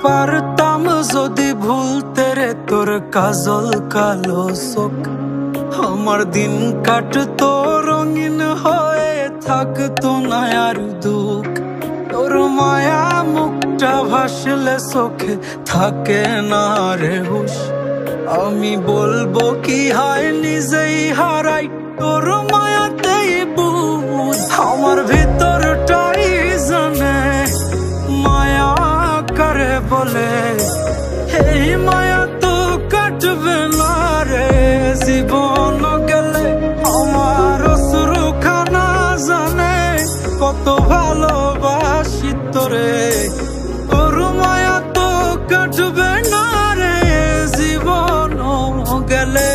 পারতাম যদি ভুলতে রে তোর কাজল কালো চোখ, আমার দিন কাটতো রঙিন হয়ে, থাকতো না আর দুঃখ। তোর মায়া মুখটা ভাসলে চোখে থাকে না রে হুশ। আমি বলবো কি হয় নিজেই হারাই তোর মায়াতেই বুঝ। আমার ভিতরটাই জানে মায়া করে বলে, এই মায়া তো কাটবে না রে জীবন গেলে। আমার অশ্রুখানা জানে কত ভালোবাসি তোরে, তোর মায়া তো কাটবে না রে জীবন গেলে।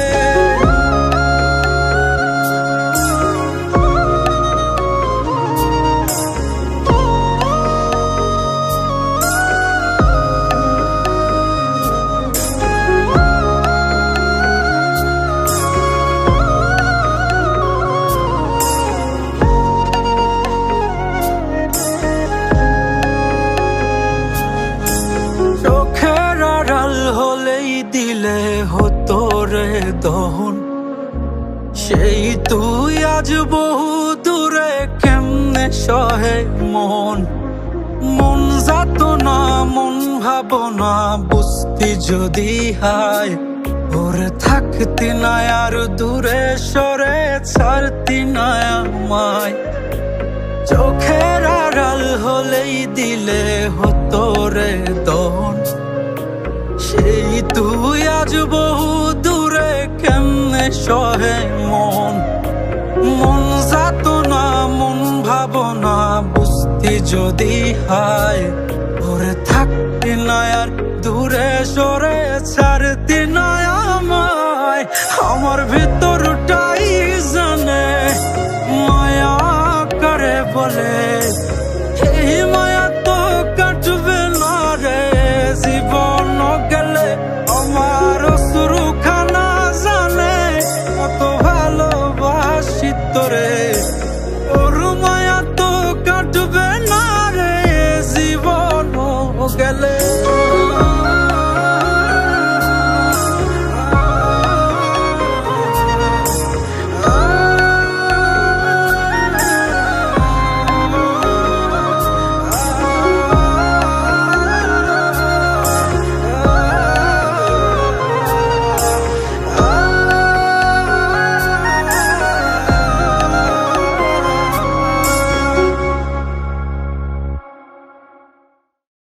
চোখের আড়াল হলেই দিলে হতো রে দহন, সেই তুই আজ বহু দূরে কেমনে সহে মন। মন যাত না মন ভাবনা বুঝতি যদি হায়, ওরে থাকতি না আর দূরে সরে ছাড়তি না আমায়। চোখের আড়াল হলেই দিলে হতো রে দহন, সেই তুই আজ বহু দূরে কেমনে সহে মন। মন যাত না মন ভাবনা বুঝতি যদি হায়, ওরে থাকতি না আর দূরে সরে ছাড়তি না আমায়। আমার ভিতর